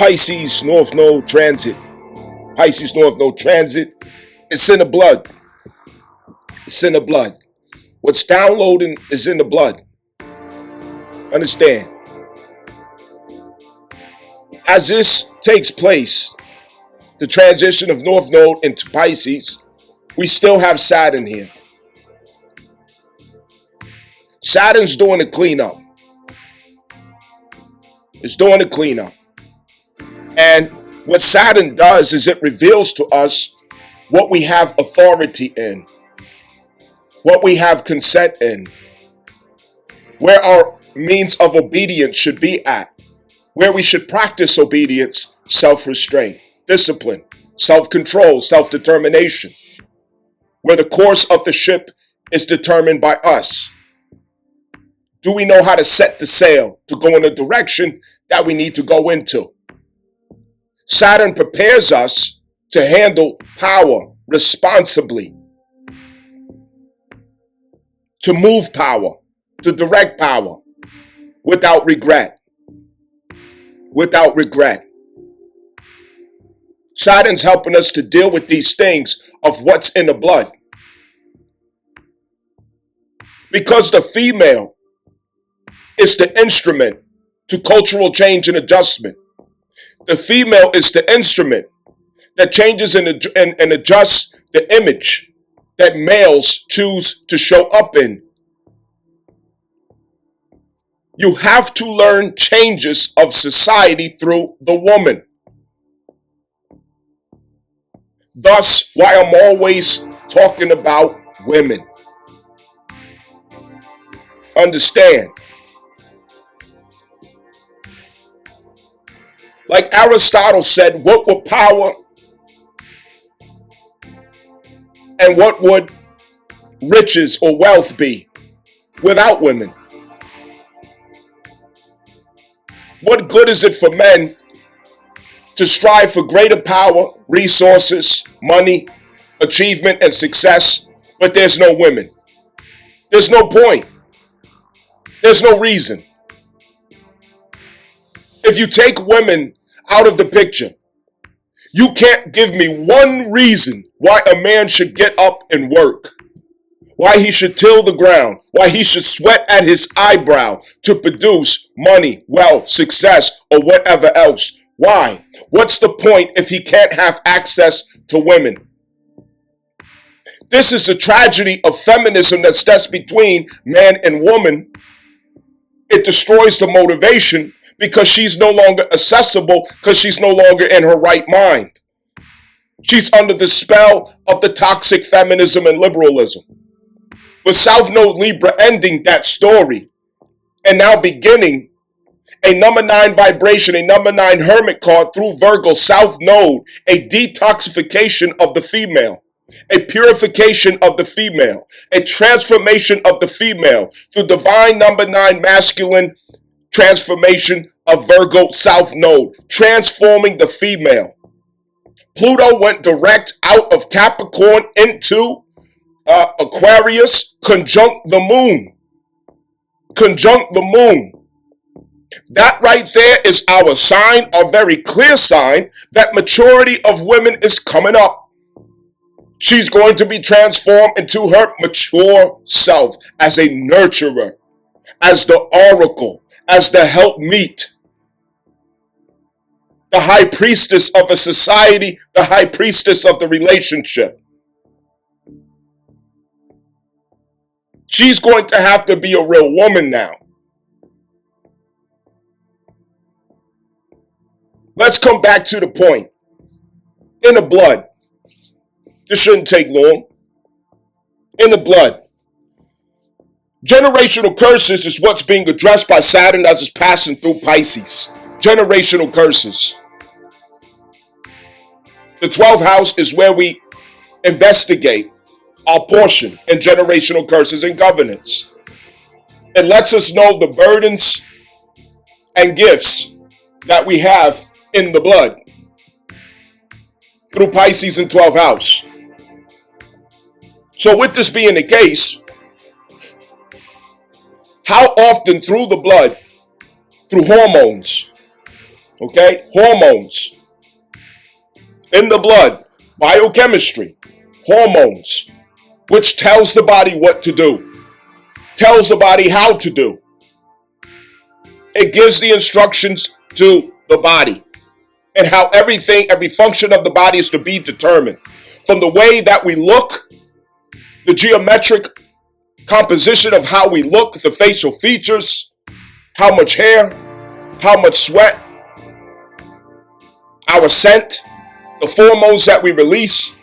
Pisces North Node transit. Pisces North Node transit. It's in the blood. It's in the blood. What's downloading is in the blood. Understand? As this takes place, the transition of North Node into Pisces, we still have Saturn here. Saturn's doing the cleanup. It's doing the cleanup. And what Saturn does is it reveals to us what we have authority in, what we have consent in, where our means of obedience should be at, where we should practice obedience, self-restraint, discipline, self-control, self-determination, where the course of the ship is determined by us. Do we know how to set the sail to go in the direction that we need to go into? Saturn prepares us to handle power responsibly, to move power, to direct power without regret. Without regret. Saturn's helping us to deal with these things of what's in the blood. Because the female is the instrument to cultural change and adjustment. The female is the instrument that changes and adjusts the image that males choose to show up in. You have to learn changes of society through the woman. Thus, why I'm always talking about women. Understand. Like Aristotle said, what would power and what would riches or wealth be without women? What good is it for men to strive for greater power, resources, money, achievement, and success, but there's no women? There's no point. There's no reason. If you take women out of the picture, you can't give me one reason why a man should get up and work, why he should till the ground, why he should sweat at his eyebrow to produce money, wealth, success, or whatever else. Why? What's the point if he can't have access to women? This is the tragedy of feminism that steps between man and woman. It destroys the motivation because she's no longer accessible, because she's no longer in her right mind. She's under the spell of the toxic feminism and liberalism. With South Node Libra ending that story and now beginning a number 9 vibration, a number 9 hermit card through Virgo South Node, a detoxification of the female, a purification of the female, a transformation of the female through divine number 9 masculine transformation of Virgo South Node, transforming the female. Pluto went direct out of Capricorn into Aquarius, conjunct the moon. Conjunct the moon. That right there is our sign, a very clear sign that maturity of women is coming up. She's going to be transformed into her mature self as a nurturer, as the oracle, as the helpmeet, the high priestess of a society, the high priestess of the relationship. She's going to have to be a real woman now. Let's come back to the point. In the blood. This shouldn't take long. In the blood. Generational curses is what's being addressed by Saturn as it's passing through Pisces. Generational curses. The 12th house is where we investigate our portion in generational curses and covenants. It lets us know the burdens and gifts that we have in the blood through Pisces and 12th house. So with this being the case, how often through the blood, through hormones, Okay? Hormones in the blood, biochemistry, hormones, which tells the body what to do, tells the body how to do. It gives the instructions to the body and how everything, every function of the body is to be determined. From the way that we look, the geometric composition of how we look, the facial features, how much hair, how much sweat, our scent, the pheromones that we release,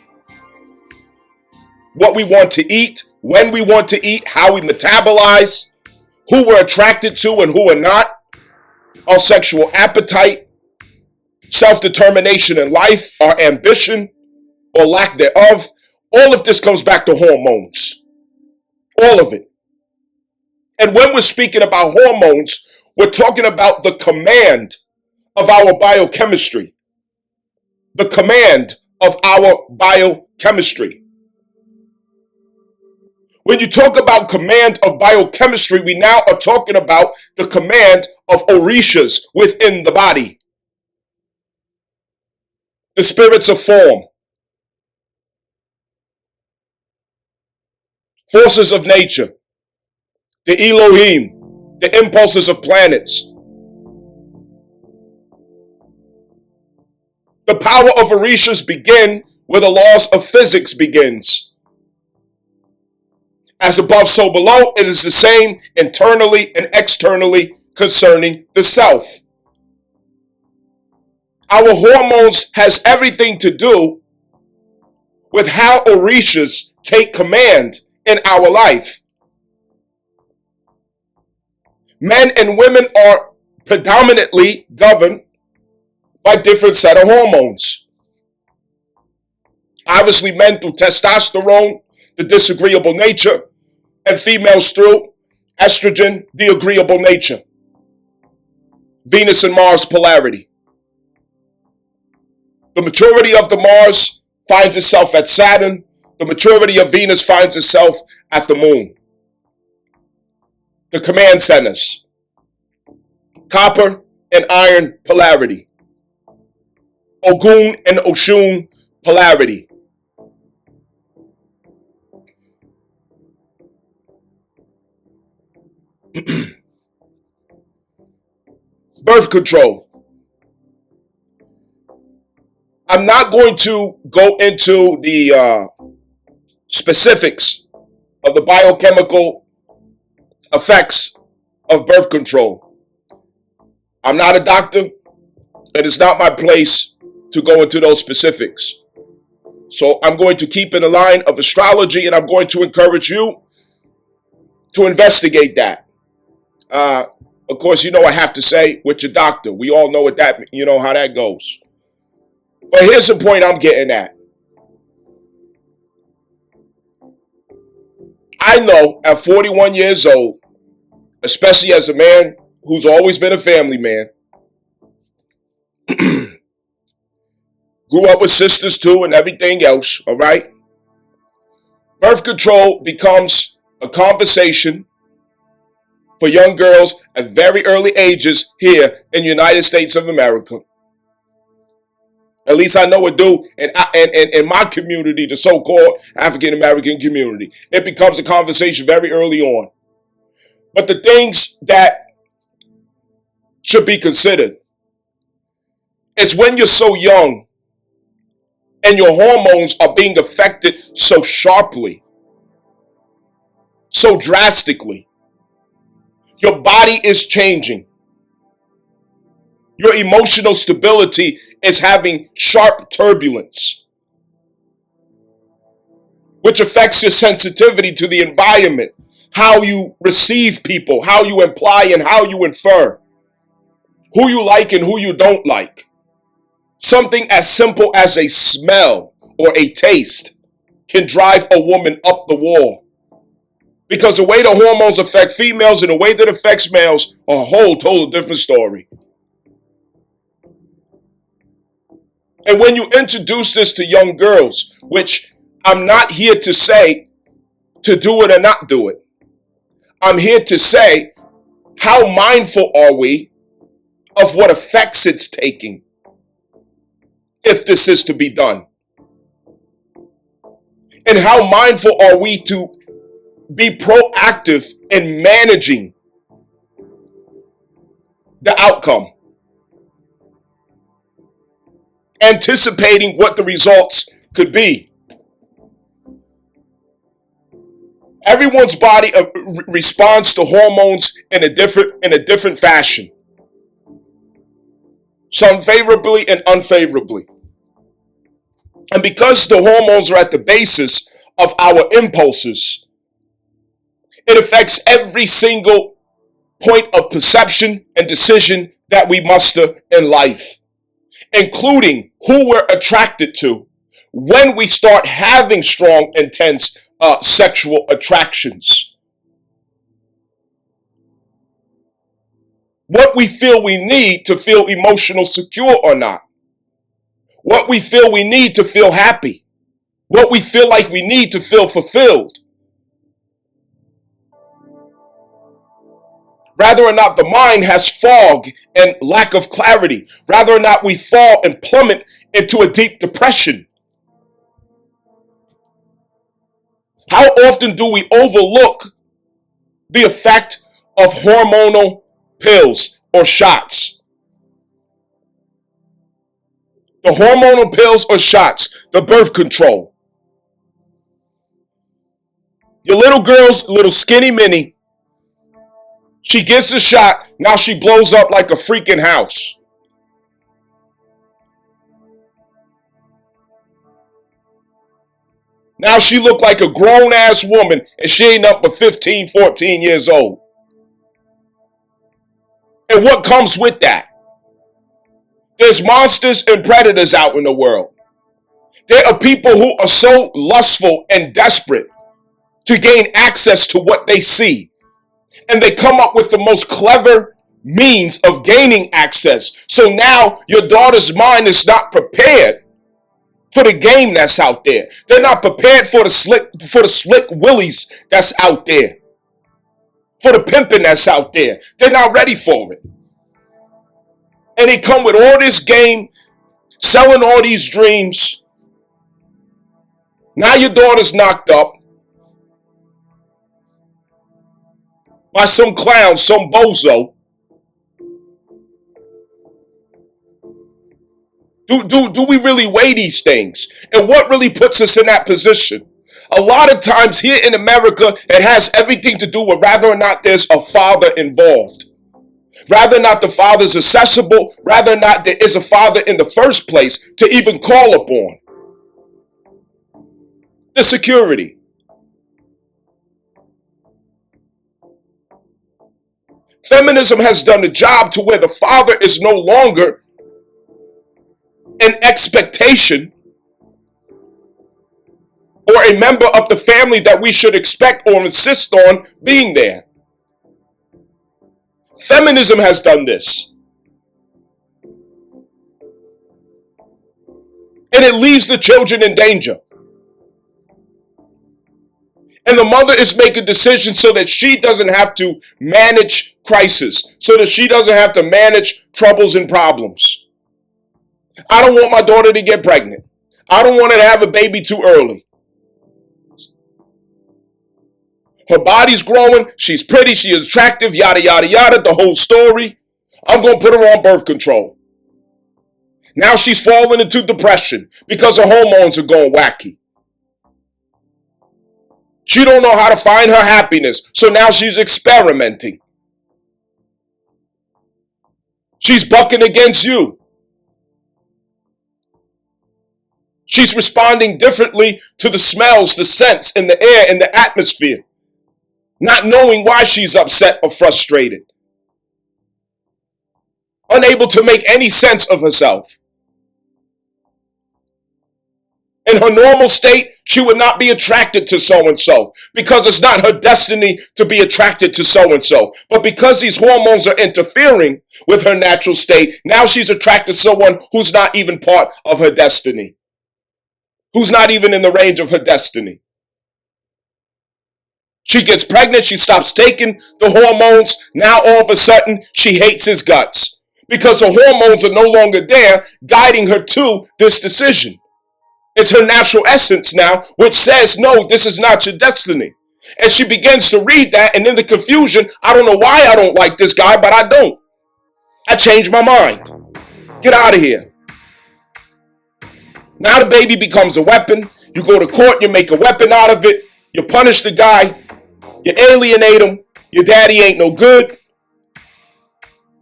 what we want to eat, when we want to eat, how we metabolize, who we're attracted to and who we're not, our sexual appetite, self-determination in life, our ambition or lack thereof. All of this comes back to hormones. All of it. And when we're speaking about hormones, we're talking about the command of our biochemistry. The command of our biochemistry. When you talk about command of biochemistry, we now are talking about the command of orishas within the body. The spirits of form. Forces of nature. The Elohim. The impulses of planets. The power of orishas begin where the laws of physics begins. As above, so below, it is the same internally and externally concerning the self. Our hormones has everything to do with how orishas take command in our life. Men and women are predominantly governed by different set of hormones. Obviously, men through testosterone, the disagreeable nature, and females through estrogen, the agreeable nature. Venus and Mars polarity. The maturity of the Mars finds itself at Saturn. The maturity of Venus finds itself at the moon. The command centers. Copper and iron polarity. Ogun and Oshun polarity. Birth control. I'm not going to go into the specifics of the biochemical effects of birth control. I'm not a doctor, and it's not my place to go into those specifics. So I'm going to keep in the line of astrology, and I'm going to encourage you to investigate that. Of course, you know I have to say with your doctor. We all know what that, you know how that goes. But here's the point I'm getting at. I know at 41 years old, especially as a man who's always been a family man, grew up with sisters too and everything else, all right? Birth control becomes a conversation for young girls at very early ages here in the United States of America. At least I know it do in my community, the so-called African-American community. It becomes a conversation very early on. But the things that should be considered is when you're so young and your hormones are being affected so sharply, so drastically. Your body is changing. Your emotional stability is having sharp turbulence, which affects your sensitivity to the environment, how you receive people, how you imply and how you infer, who you like and who you don't like. Something as simple as a smell or a taste can drive a woman up the wall. Because the way the hormones affect females and the way that affects males are a whole total different story. And when you introduce this to young girls, which I'm not here to say to do it or not do it. I'm here to say, how mindful are we of what effects it's taking if this is to be done. And how mindful are we to be proactive in managing the outcome, anticipating what the results could be. Everyone's body responds to hormones in a different fashion, some favorably and unfavorably. And because the hormones are at the basis of our impulses, it affects every single point of perception and decision that we muster in life, including who we're attracted to when we start having strong, intense sexual attractions. What we feel we need to feel emotional secure or not. What we feel we need to feel happy. What we feel like we need to feel fulfilled. Rather or not the mind has fog and lack of clarity. Rather or not we fall and plummet into a deep depression. How often do we overlook the effect of hormonal pills or shots? The hormonal pills or shots, the birth control. Your little girl's little skinny mini, she gets a shot, now she blows up like a freaking house. Now she look like a grown-ass woman and she ain't up but 15, 14 years old. And what comes with that? There's monsters and predators out in the world. There are people who are so lustful and desperate to gain access to what they see. And they come up with the most clever means of gaining access. So now your daughter's mind is not prepared for the game that's out there. They're not prepared for the slick willies that's out there. For the pimping that's out there. They're not ready for it. And they come with all this game, selling all these dreams. Now your daughter's knocked up by some clown, some bozo. Do we really weigh these things? And what really puts us in that position? A lot of times here in America, it has everything to do with whether or not there's a father involved. Rather not the father's accessible, rather not there is a father in the first place to even call upon. The security. Feminism has done the job to where the father is no longer an expectation or a member of the family that we should expect or insist on being there. Feminism has done this. And it leaves the children in danger. And the mother is making decisions so that she doesn't have to manage crisis, so that she doesn't have to manage troubles and problems. I don't want my daughter to get pregnant. I don't want her to have a baby too early. Her body's growing. She's pretty. She is attractive. Yada, yada, yada. The whole story. I'm going to put her on birth control. Now she's falling into depression because her hormones are going wacky. She don't know how to find her happiness. So now she's experimenting. She's bucking against you. She's responding differently to the smells, the scents in the air, in the atmosphere. Not knowing why she's upset or frustrated. Unable to make any sense of herself. In her normal state, she would not be attracted to so-and-so because it's not her destiny to be attracted to so-and-so. But because these hormones are interfering with her natural state, now she's attracted to someone who's not even part of her destiny. Who's not even in the range of her destiny. She gets pregnant, she stops taking the hormones. Now all of a sudden, she hates his guts. because her hormones are no longer there guiding her to this decision. It's her natural essence now, which says, no, this is not your destiny. And she begins to read that, and in the confusion, I don't know why I don't like this guy, but I don't. I changed my mind. Get out of here. Now the baby becomes a weapon. You go to court, you make a weapon out of it. You punish the guy. You alienate him. Your daddy ain't no good.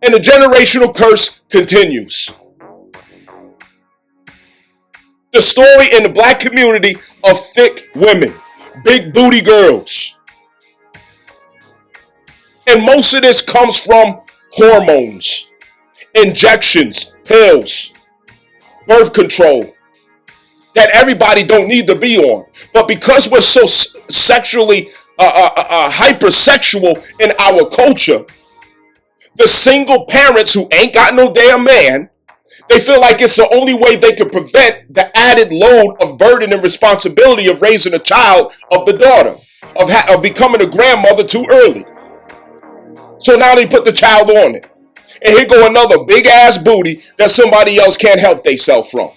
And the generational curse continues. The story in the black community of thick women, big booty girls. And most of this comes from hormones, injections, pills, birth control that everybody don't need to be on. But because we're so sexually hypersexual in our culture, the single parents who ain't got no damn man, they feel like it's the only way they can prevent the added load of burden and responsibility of raising a child, of the daughter, of becoming a grandmother too early. So now they put the child on it. And here go another big ass booty that somebody else can't help themselves from.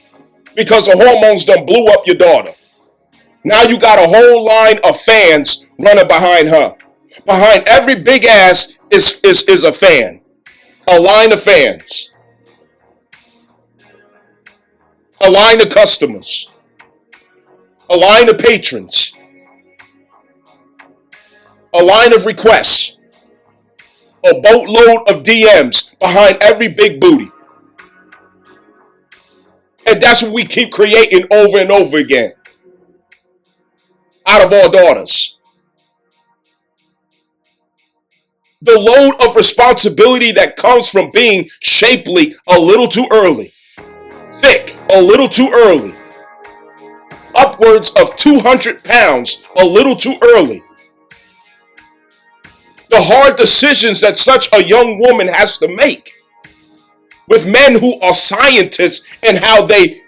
Because the hormones done blew up your daughter. Now you got a whole line of fans running behind her. Behind every big ass is a fan. A line of fans. A line of customers. A line of patrons. A line of requests. A boatload of DMs behind every big booty. And that's what we keep creating over and over again. Out of our daughters. The load of responsibility that comes from being shapely a little too early. Thick a little too early. Upwards of 200 pounds a little too early. The hard decisions that such a young woman has to make with men who are scientists in how they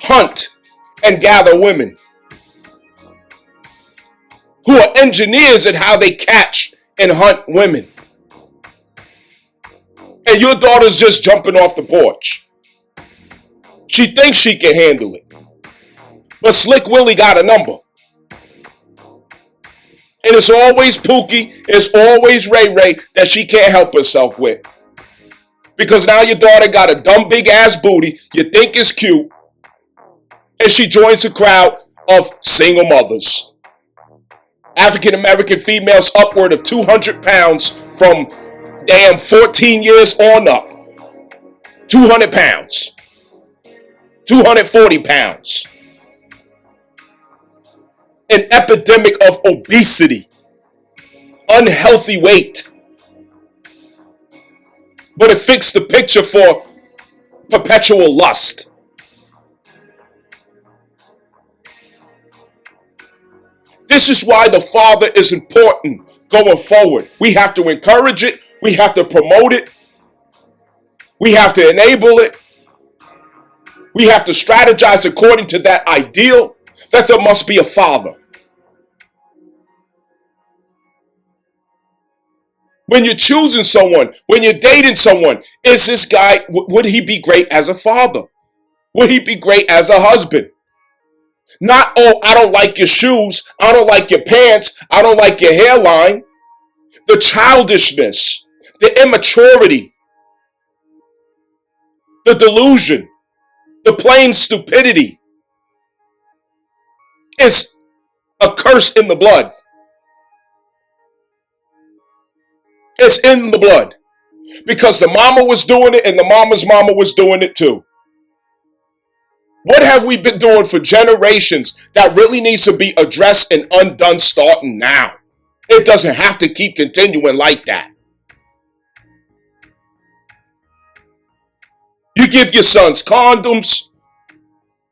hunt and gather women, who are engineers in how they catch and hunt women. And your daughter's just jumping off the porch. She thinks she can handle it. But Slick Willie got a number. And it's always Pookie, it's always Ray Ray that she can't help herself with. Because now your daughter got a dumb big ass booty you think is cute. And she joins the crowd of single mothers. African American females upward of 200 pounds from damn 14 years on up. 200 pounds. 240 pounds. An epidemic of obesity. Unhealthy weight. But it fixed the picture for perpetual lust. This is why the father is important going forward. We have to encourage it. We have to promote it. We have to enable it. We have to strategize according to that ideal that there must be a father. When you're choosing someone, when you're dating someone, is this guy, would he be great as a father? Would he be great as a husband? Not, oh, I don't like your shoes. I don't like your pants. I don't like your hairline. The childishness, the immaturity, the delusion, the plain stupidity. It's a curse in the blood. It's in the blood. Because the mama was doing it and the mama's mama was doing it too. What have we been doing for generations that really needs to be addressed and undone starting now? It doesn't have to keep continuing like that. You give your sons condoms.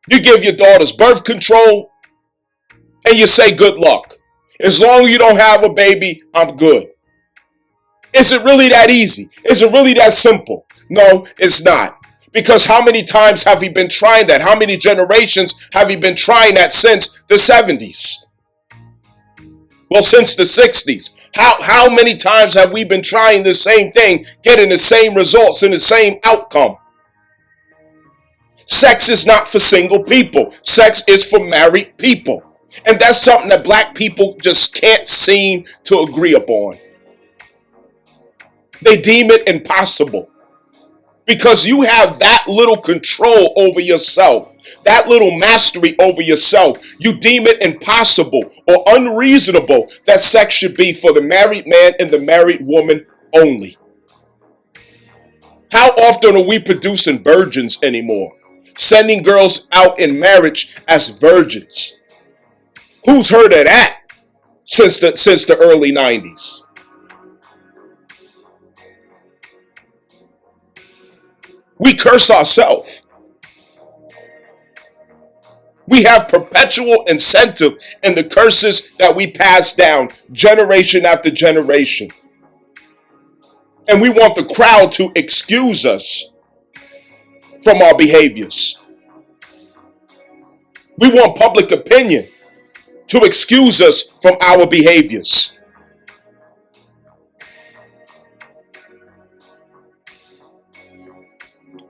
You give your daughters birth control. And you say good luck. As long as you don't have a baby, I'm good. Is it really that easy? Is it really that simple? No, it's not. Because how many times have we been trying that? How many generations have we been trying that since the 70s? Well, since the 60s. How many times have we been trying the same thing, getting the same results and the same outcome? Sex is not for single people. Sex is for married people. And that's something that black people just can't seem to agree upon. They deem it impossible. Because you have that little control over yourself, that little mastery over yourself. You deem it impossible or unreasonable that sex should be for the married man and the married woman only. How often are we producing virgins anymore? Sending girls out in marriage as virgins. Who's heard of that since the early 90s? We curse ourselves. We have perpetual incentive in the curses that we pass down generation after generation. And we want the crowd to excuse us from our behaviors. We want public opinion to excuse us from our behaviors.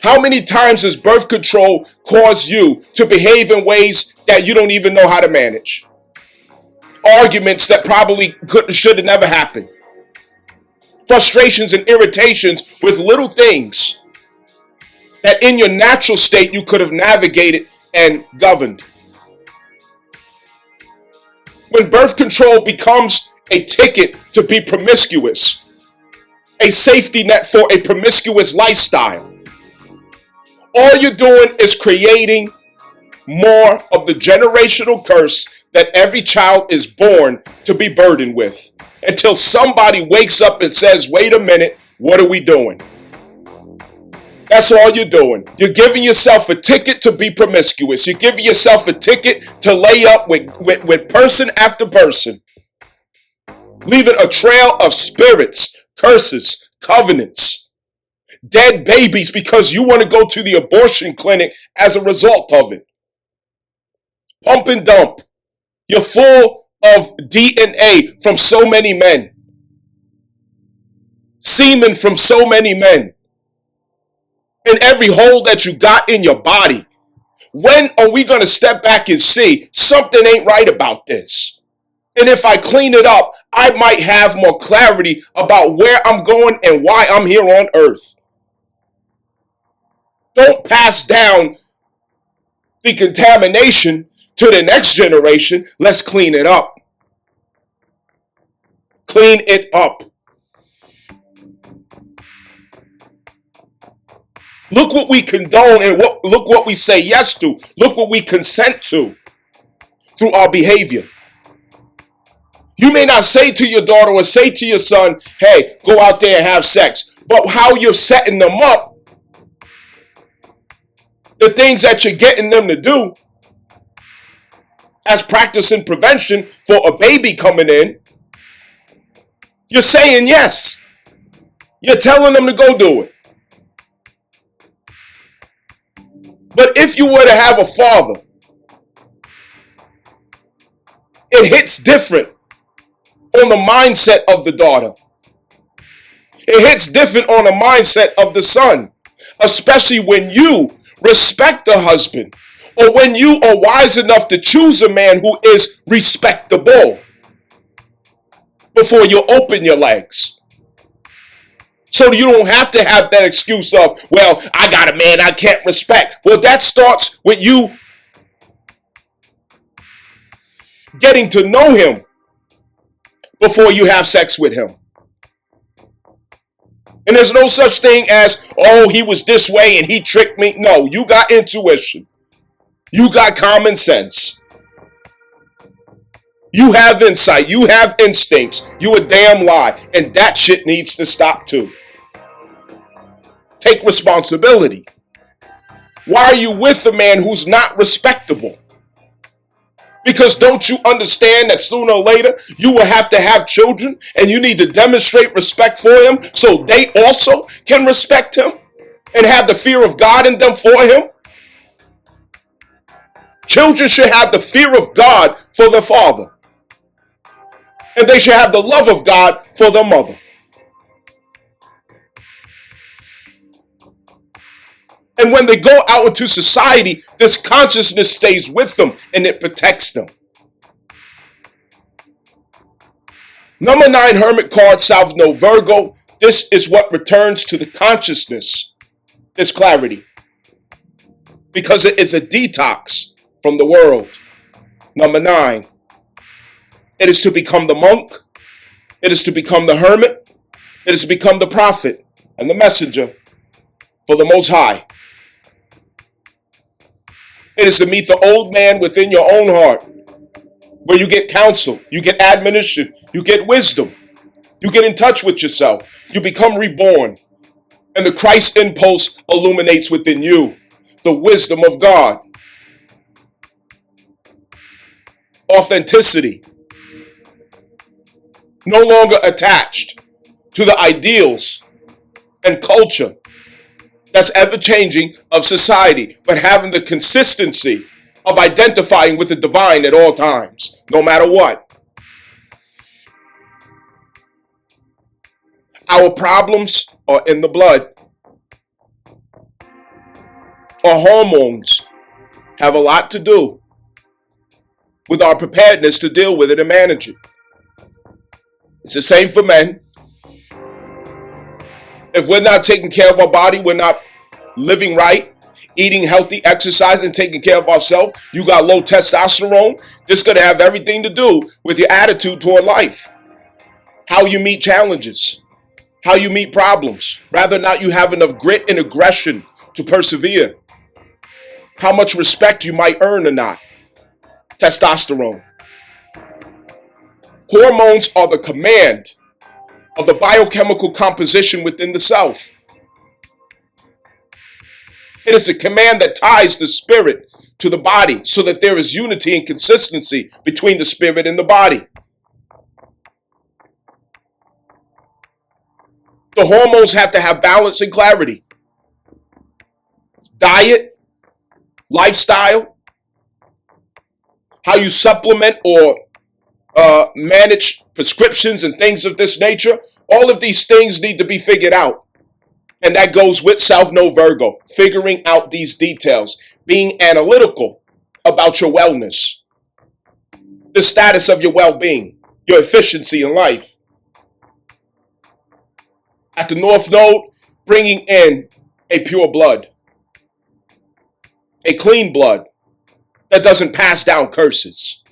How many times has birth control caused you to behave in ways that you don't even know how to manage? Arguments that probably should have never happened. Frustrations and irritations with little things that in your natural state you could have navigated and governed. When birth control becomes a ticket to be promiscuous, a safety net for a promiscuous lifestyle, all you're doing is creating more of the generational curse that every child is born to be burdened with until somebody wakes up and says, wait a minute, what are we doing? That's all you're doing. You're giving yourself a ticket to be promiscuous. You're giving yourself a ticket to lay up with person after person, leaving a trail of spirits, curses, covenants, dead babies because you want to go to the abortion clinic as a result of it. Pump and dump. You're full of DNA from so many men. Semen from so many men. In every hole that you got in your body. When are we going to step back and see something ain't right about this? And if I clean it up, I might have more clarity about where I'm going and why I'm here on earth. Don't pass down the contamination to the next generation. Let's clean it up. Clean it up. Look what we condone and look what we say yes to. Look what we consent to through our behavior. You may not say to your daughter or say to your son, hey, go out there and have sex. But how you're setting them up, the things that you're getting them to do as practice and prevention for a baby coming in, you're saying yes. You're telling them to go do it. But if you were to have a father, it hits different on the mindset of the daughter. It hits different on the mindset of the son, especially when you respect the husband, or when you are wise enough to choose a man who is respectable before you open your legs. So you don't have to have that excuse of, well, I got a man I can't respect. Well, that starts with you getting to know him before you have sex with him. And there's no such thing as, oh, he was this way and he tricked me. No, you got intuition. You got common sense. You have insight. You have instincts. You a damn lie. And that shit needs to stop too. Take responsibility. Why are you with a man who's not respectable? Because don't you understand that sooner or later you will have to have children and you need to demonstrate respect for him so they also can respect him and have the fear of God in them for him? Children should have the fear of God for their father. And they should have the love of God for their mother. And when they go out into society, this consciousness stays with them and it protects them. Number 9, Hermit card, South Node, Virgo. This is what returns to the consciousness. It's clarity. Because it is a detox from the world. Number 9. It is to become the monk. It is to become the hermit. It is to become the prophet and the messenger for the Most High. It is to meet the old man within your own heart, where you get counsel, you get admonition, you get wisdom, you get in touch with yourself, you become reborn, and the Christ impulse illuminates within you the wisdom of God. Authenticity. No longer attached to the ideals and culture that's ever-changing of society, but having the consistency of identifying with the divine at all times, no matter what. Our problems are in the blood. Our hormones have a lot to do with our preparedness to deal with it and manage it. It's the same for men. If we're not taking care of our body, we're not living right, eating healthy, exercise, and taking care of ourselves, you got low testosterone, this is going to have everything to do with your attitude toward life. How you meet challenges, how you meet problems, whether or not you have enough grit and aggression to persevere, how much respect you might earn or not. Testosterone. Hormones are the command of the biochemical composition within the self. It is a command that ties the spirit to the body so that there is unity and consistency between the spirit and the body. The hormones have to have balance and clarity. Diet, lifestyle, how you supplement or manage prescriptions and things of this nature. All of these things need to be figured out. And that goes with South Node Virgo, figuring out these details, being analytical about your wellness, the status of your well-being, your efficiency in life. At the North Node, bringing in a pure blood, a clean blood that doesn't pass down curses.